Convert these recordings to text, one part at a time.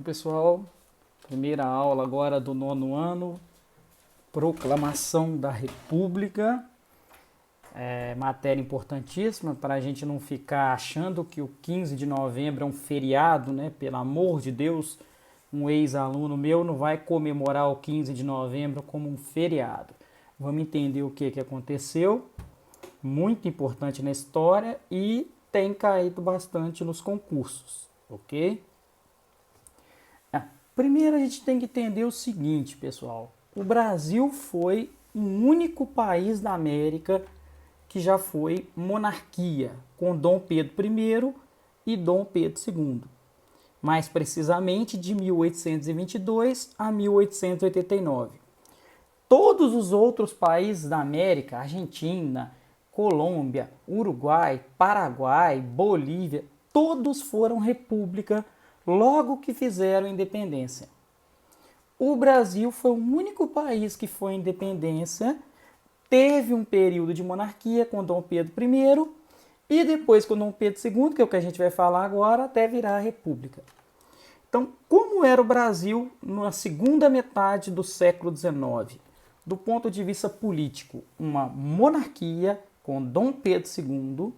Pessoal, primeira aula agora do nono ano, Proclamação da República, matéria importantíssima para a gente não ficar achando que o 15 de novembro é um feriado, né? Pelo amor de Deus, um ex-aluno meu não vai comemorar o 15 de novembro como um feriado. Vamos entender o que aconteceu, muito importante na história e tem caído bastante nos concursos, ok? Primeiro a gente tem que entender o seguinte, pessoal. O Brasil foi o único país da América que já foi monarquia, com Dom Pedro I e Dom Pedro II. Mais precisamente de 1822 a 1889. Todos os outros países da América, Argentina, Colômbia, Uruguai, Paraguai, Bolívia, todos foram república logo que fizeram independência. O Brasil foi o único país que foi independência, teve um período de monarquia com Dom Pedro I e depois com Dom Pedro II, que é o que a gente vai falar agora, até virar a república. Então, como era o Brasil na segunda metade do século XIX? Do ponto de vista político, uma monarquia com Dom Pedro II.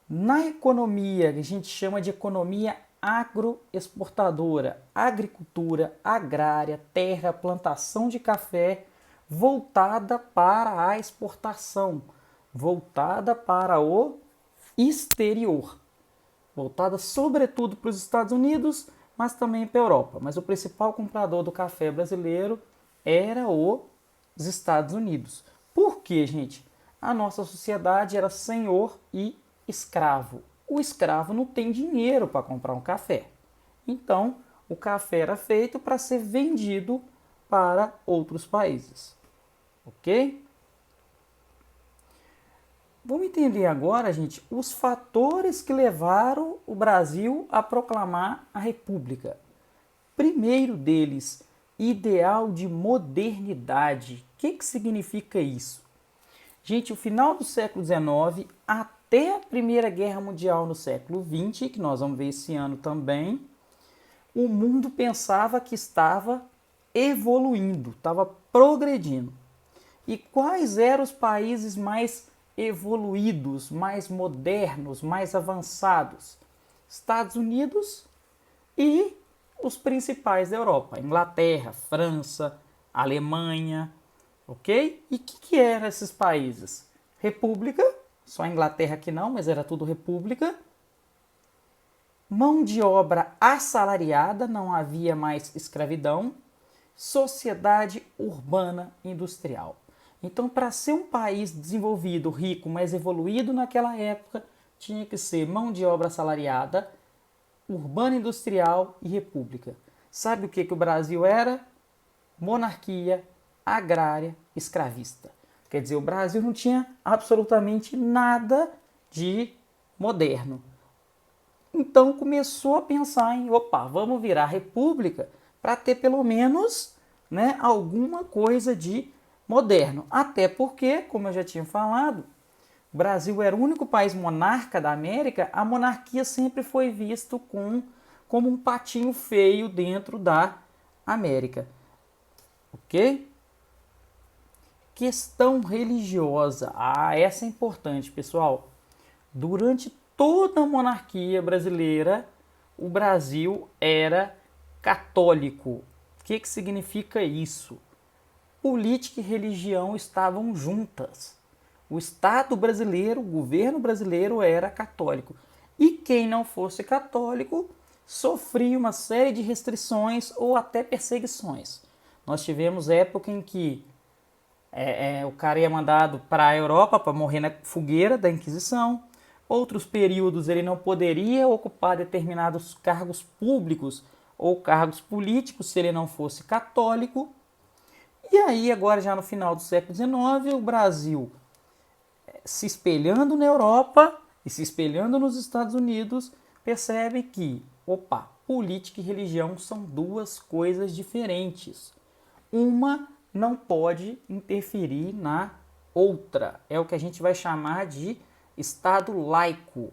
Na economia, que a gente chama de economia agroexportadora, agricultura agrária, terra, plantação de café, voltada para a exportação, voltada para o exterior, voltada sobretudo para os Estados Unidos, mas também para a Europa. Mas o principal comprador do café brasileiro era os Estados Unidos. Por quê, gente? A nossa sociedade era senhor e escravo. O escravo não tem dinheiro para comprar um café. Então, o café era feito para ser vendido para outros países. Ok? Vamos entender agora, gente, os fatores que levaram o Brasil a proclamar a República. Primeiro deles, ideal de modernidade. O que significa isso? Gente, o final do século XIX até a Primeira Guerra Mundial no século XX, que nós vamos ver esse ano também, o mundo pensava que estava evoluindo, estava progredindo. E quais eram os países mais evoluídos, mais modernos, mais avançados? Estados Unidos e os principais da Europa, Inglaterra, França, Alemanha, ok? E o que eram esses países? República, só a Inglaterra que não, mas era tudo república. Mão de obra assalariada, não havia mais escravidão. Sociedade urbana industrial. Então, para ser um país desenvolvido, rico, mais evoluído naquela época, tinha que ser mão de obra assalariada, urbana industrial e república. Sabe o que o Brasil era? Monarquia agrária escravista. Quer dizer, o Brasil não tinha absolutamente nada de moderno. Então começou a pensar em, opa, vamos virar república para ter pelo menos, né, alguma coisa de moderno. Até porque, como eu já tinha falado, o Brasil era o único país monarca da América, a monarquia sempre foi visto como um patinho feio dentro da América. Ok? Questão religiosa. Ah, essa é importante, pessoal. Durante toda a monarquia brasileira, o Brasil era católico. O que significa isso? Política e religião estavam juntas. O Estado brasileiro, o governo brasileiro era católico. E quem não fosse católico sofria uma série de restrições ou até perseguições. Nós tivemos época em que o cara ia mandado para a Europa para morrer na fogueira da Inquisição. Outros períodos ele não poderia ocupar determinados cargos públicos ou cargos políticos se ele não fosse católico. E aí, agora já no final do século XIX, o Brasil se espelhando na Europa e se espelhando nos Estados Unidos, percebe que, opa, política e religião são duas coisas diferentes. Uma não pode interferir na outra. É o que a gente vai chamar de Estado laico,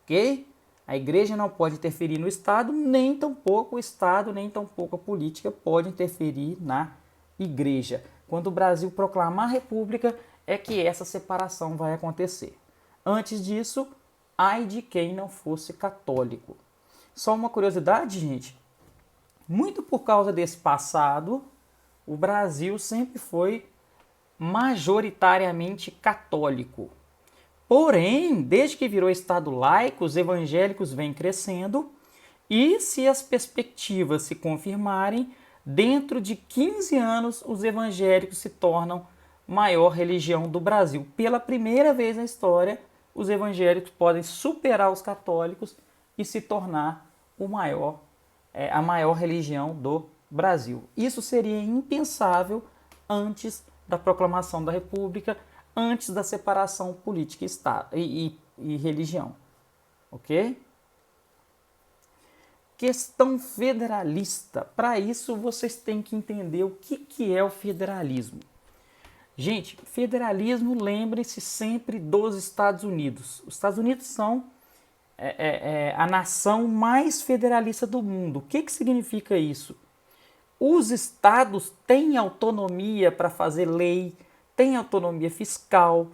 ok? A igreja não pode interferir no Estado, nem tampouco o Estado, nem tampouco a política pode interferir na igreja. Quando o Brasil proclamar a república, é que essa separação vai acontecer. Antes disso, ai de quem não fosse católico. Só uma curiosidade, gente. Muito por causa desse passado, o Brasil sempre foi majoritariamente católico. Porém, desde que virou Estado laico, os evangélicos vêm crescendo e, se as perspectivas se confirmarem, dentro de 15 anos os evangélicos se tornam maior religião do Brasil. Pela primeira vez na história, os evangélicos podem superar os católicos e se tornar a maior religião do Brasil. Isso seria impensável antes da proclamação da República, antes da separação política e religião. Ok? Questão federalista. Para isso, vocês têm que entender o que é o federalismo. Gente, federalismo, lembre-se sempre dos Estados Unidos. Os Estados Unidos são a nação mais federalista do mundo. O que significa isso? Os estados têm autonomia para fazer lei, têm autonomia fiscal,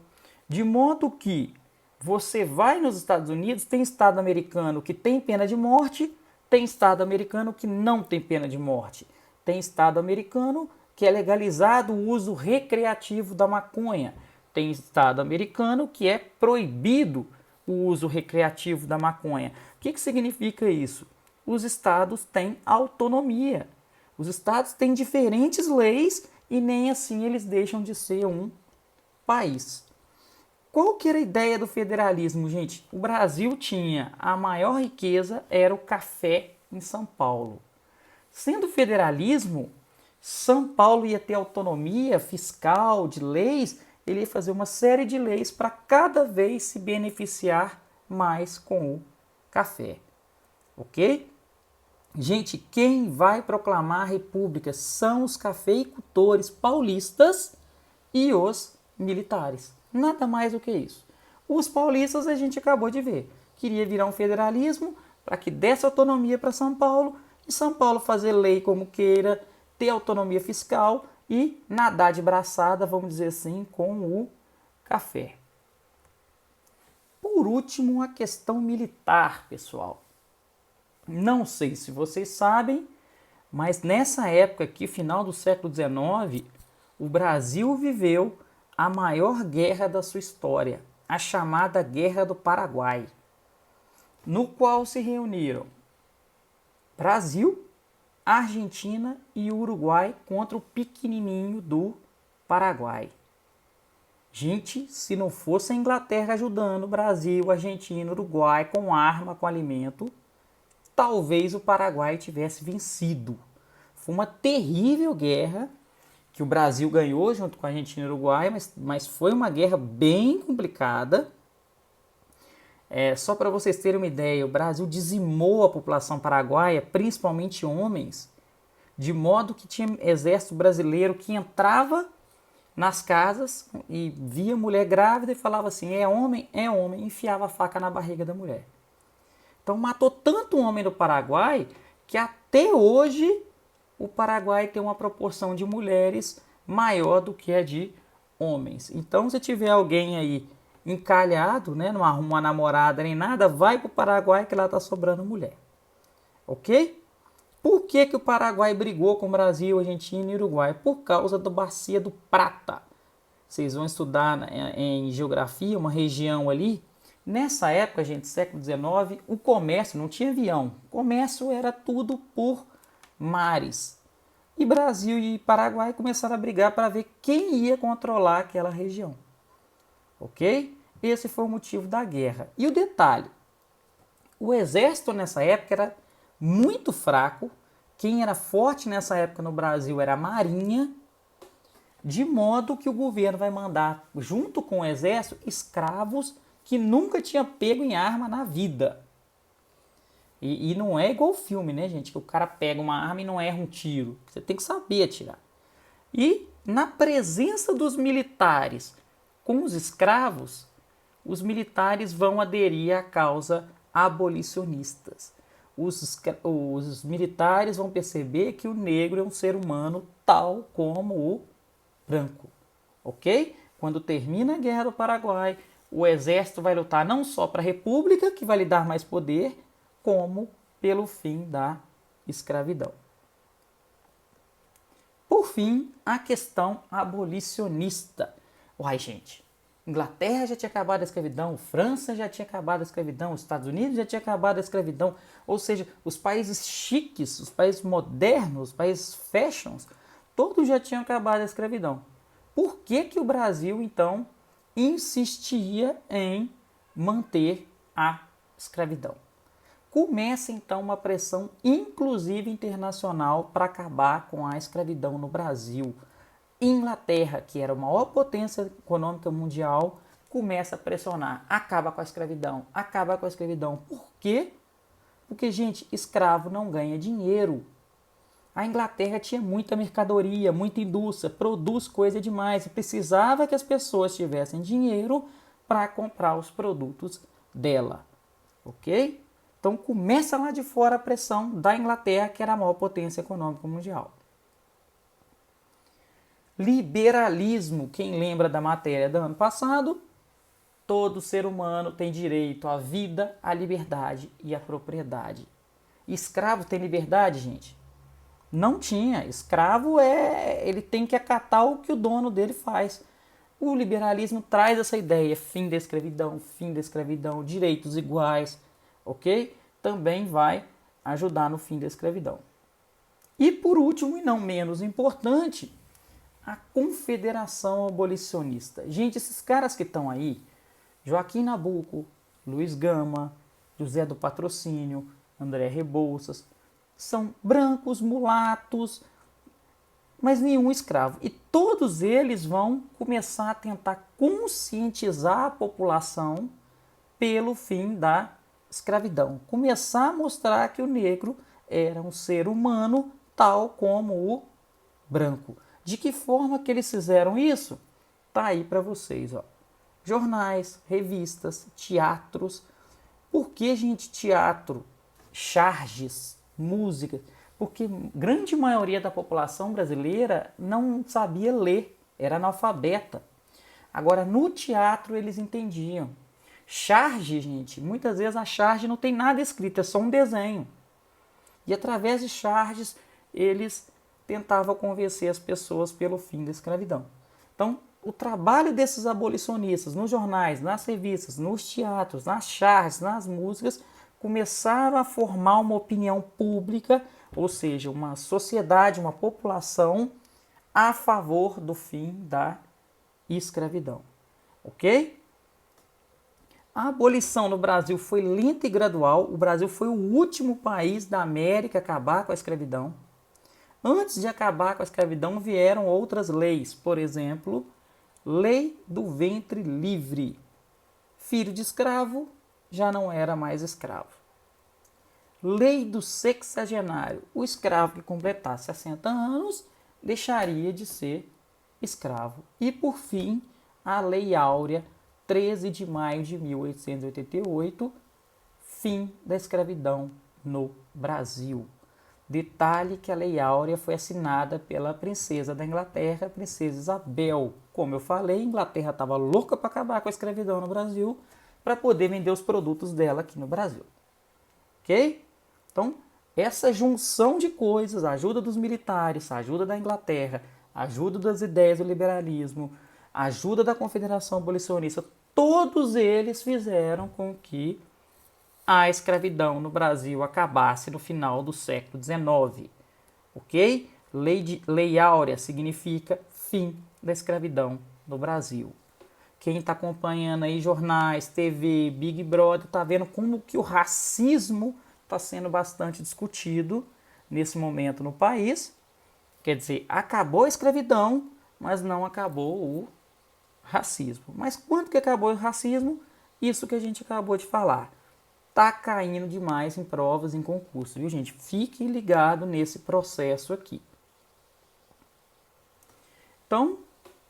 de modo que você vai nos Estados Unidos, tem estado americano que tem pena de morte, tem estado americano que não tem pena de morte, tem estado americano que é legalizado o uso recreativo da maconha, tem estado americano que é proibido o uso recreativo da maconha. O que significa isso? Os estados têm autonomia. Os estados têm diferentes leis e nem assim eles deixam de ser um país. Qual que era a ideia do federalismo, gente? O Brasil tinha a maior riqueza, era o café em São Paulo. Sendo federalismo, São Paulo ia ter autonomia fiscal, de leis, ele ia fazer uma série de leis para cada vez se beneficiar mais com o café. Ok? Gente, quem vai proclamar a república são os cafeicultores paulistas e os militares. Nada mais do que isso. Os paulistas a gente acabou de ver. Queria virar um federalismo para que desse autonomia para São Paulo e São Paulo fazer lei como queira, ter autonomia fiscal e nadar de braçada, vamos dizer assim, com o café. Por último, a questão militar, pessoal. Não sei se vocês sabem, mas nessa época aqui, final do século XIX, o Brasil viveu a maior guerra da sua história, a chamada Guerra do Paraguai, no qual se reuniram Brasil, Argentina e Uruguai contra o pequenininho do Paraguai. Gente, se não fosse a Inglaterra ajudando Brasil, Argentina, Uruguai com arma, com alimento, talvez o Paraguai tivesse vencido. Foi uma terrível guerra que o Brasil ganhou junto com a Argentina e o Uruguai, mas foi uma guerra bem complicada. Só para vocês terem uma ideia, o Brasil dizimou a população paraguaia, principalmente homens, de modo que tinha exército brasileiro que entrava nas casas e via mulher grávida e falava assim, é homem, e enfiava a faca na barriga da mulher. Então matou tanto homem do Paraguai que até hoje o Paraguai tem uma proporção de mulheres maior do que a de homens. Então se tiver alguém aí encalhado, né, não arruma uma namorada nem nada, vai para o Paraguai que lá está sobrando mulher. Ok? Por que o Paraguai brigou com o Brasil, Argentina e Uruguai? Por causa da Bacia do Prata. Vocês vão estudar em geografia, uma região ali. Nessa época, gente, século XIX, o comércio não tinha avião. O comércio era tudo por mares. E Brasil e Paraguai começaram a brigar para ver quem ia controlar aquela região. Ok? Esse foi o motivo da guerra. E o detalhe, o exército nessa época era muito fraco. Quem era forte nessa época no Brasil era a Marinha, de modo que o governo vai mandar, junto com o exército, escravos que nunca tinha pego em arma na vida. E não é igual filme, né, gente? Que o cara pega uma arma e não erra um tiro. Você tem que saber atirar. E na presença dos militares com os escravos, os militares vão aderir à causa abolicionistas. Os militares vão perceber que o negro é um ser humano tal como o branco, ok? Quando termina a Guerra do Paraguai, o exército vai lutar não só para a República, que vai lhe dar mais poder, como pelo fim da escravidão. Por fim, a questão abolicionista. Uai, gente, Inglaterra já tinha acabado a escravidão, França já tinha acabado a escravidão, os Estados Unidos já tinha acabado a escravidão, ou seja, os países chiques, os países modernos, os países fashions, todos já tinham acabado a escravidão. Por que que o Brasil, então, insistia em manter a escravidão? Começa, então, uma pressão, inclusive internacional, para acabar com a escravidão no Brasil. Inglaterra, que era a maior potência econômica mundial, começa a pressionar. Acaba com a escravidão, acaba com a escravidão. Por quê? Porque, gente, escravo não ganha dinheiro. A Inglaterra tinha muita mercadoria, muita indústria, produz coisa demais e precisava que as pessoas tivessem dinheiro para comprar os produtos dela, ok? Então começa lá de fora a pressão da Inglaterra, que era a maior potência econômica mundial. Liberalismo, quem lembra da matéria do ano passado? Todo ser humano tem direito à vida, à liberdade e à propriedade. Escravo tem liberdade, gente? Não tinha. Escravo ele tem que acatar o que o dono dele faz. O liberalismo traz essa ideia, fim da escravidão, direitos iguais, ok? Também vai ajudar no fim da escravidão. E por último, e não menos importante, a Confederação Abolicionista. Gente, esses caras que estão aí, Joaquim Nabuco, Luiz Gama, José do Patrocínio, André Rebouças, são brancos, mulatos, mas nenhum escravo. E todos eles vão começar a tentar conscientizar a população pelo fim da escravidão. Começar a mostrar que o negro era um ser humano tal como o branco. De que forma que eles fizeram isso? Tá aí para vocês, ó. Jornais, revistas, teatros. Por que, gente, teatro? Charges, música, porque grande maioria da população brasileira não sabia ler, era analfabeta. Agora, no teatro eles entendiam. Charge, gente, muitas vezes a charge não tem nada escrito, é só um desenho. E através de charges, eles tentavam convencer as pessoas pelo fim da escravidão. Então, o trabalho desses abolicionistas nos jornais, nas revistas, nos teatros, nas charges, nas músicas, começaram a formar uma opinião pública, ou seja, uma sociedade, uma população a favor do fim da escravidão. Ok? A abolição no Brasil foi lenta e gradual. O Brasil foi o último país da América a acabar com a escravidão. Antes de acabar com a escravidão, vieram outras leis. Por exemplo, Lei do Ventre Livre. Filho de escravo já não era mais escravo. Lei do sexagenário. O escravo que completasse 60 anos deixaria de ser escravo. E, por fim, a Lei Áurea, 13 de maio de 1888, fim da escravidão no Brasil. Detalhe que a Lei Áurea foi assinada pela princesa da Inglaterra, a princesa Isabel. Como eu falei, a Inglaterra estava louca para acabar com a escravidão no Brasil, para poder vender os produtos dela aqui no Brasil. Ok? Então, essa junção de coisas, a ajuda dos militares, a ajuda da Inglaterra, a ajuda das ideias do liberalismo, a ajuda da Confederação Abolicionista, todos eles fizeram com que a escravidão no Brasil acabasse no final do século XIX. Ok? Lei Áurea significa fim da escravidão no Brasil. Quem está acompanhando aí jornais, TV, Big Brother, está vendo como que o racismo está sendo bastante discutido nesse momento no país. Quer dizer, acabou a escravidão, mas não acabou o racismo. Mas quando que acabou o racismo? Isso que a gente acabou de falar. Tá caindo demais em provas, em concursos, viu, gente? Fique ligado nesse processo aqui. Então,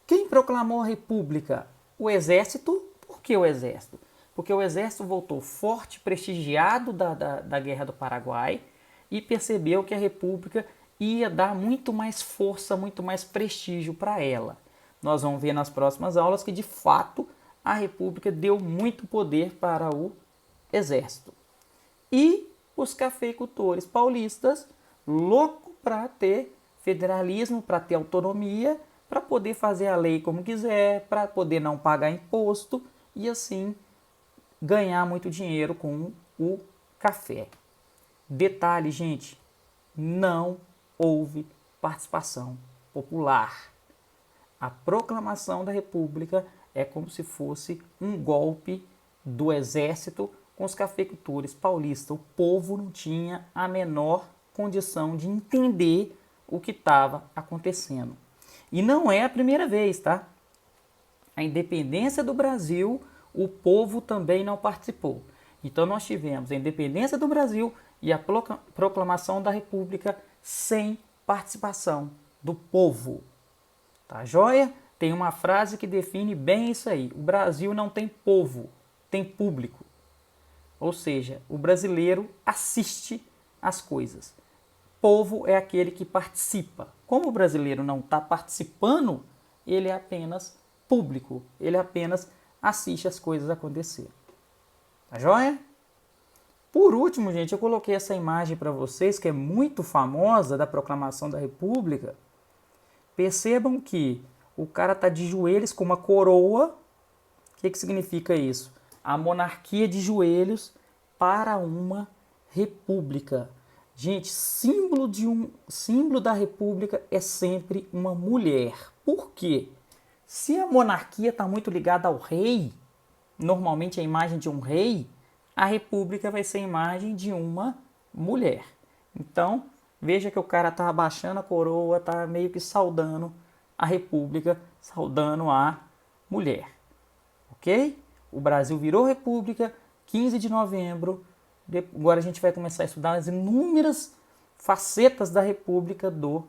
quem proclamou a República? O Exército. Por que o Exército? porque o exército voltou forte, prestigiado da Guerra do Paraguai, e percebeu que a República ia dar muito mais força, muito mais prestígio para ela. Nós vamos ver nas próximas aulas que, de fato, a República deu muito poder para o exército. E os cafeicultores paulistas, loucos para ter federalismo, para ter autonomia, para poder fazer a lei como quiser, para poder não pagar imposto e assim ganhar muito dinheiro com o café. Detalhe, gente, não houve participação popular. A proclamação da República é como se fosse um golpe do exército com os cafeicultores paulistas. O povo não tinha a menor condição de entender o que estava acontecendo. E não é a primeira vez, tá? A independência do Brasil, o povo também não participou. Então nós tivemos a independência do Brasil e a proclamação da República sem participação do povo. Tá joia? Tem uma frase que define bem isso aí. O Brasil não tem povo, tem público. Ou seja, o brasileiro assiste às coisas. Povo é aquele que participa. Como o brasileiro não está participando, ele é apenas público. Ele apenas assiste as coisas acontecer. Tá joia? Por último, gente, eu coloquei essa imagem para vocês, que é muito famosa, da proclamação da República. Percebam que o cara está de joelhos com uma coroa. O que significa isso? A monarquia de joelhos para uma república. Gente, símbolo da república é sempre uma mulher. Por quê? Se a monarquia está muito ligada ao rei, normalmente a imagem de um rei, a república vai ser a imagem de uma mulher. Então, veja que o cara está abaixando a coroa, está meio que saudando a república, saudando a mulher. Ok? O Brasil virou república, 15 de novembro. Agora a gente vai começar a estudar as inúmeras facetas da República do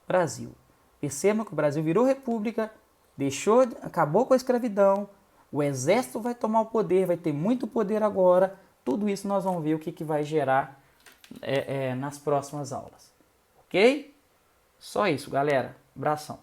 Brasil. Percebam que o Brasil virou república, acabou com a escravidão, o exército vai tomar o poder, vai ter muito poder agora. Tudo isso nós vamos ver o que vai gerar nas próximas aulas. Ok? Só isso, galera. Abração.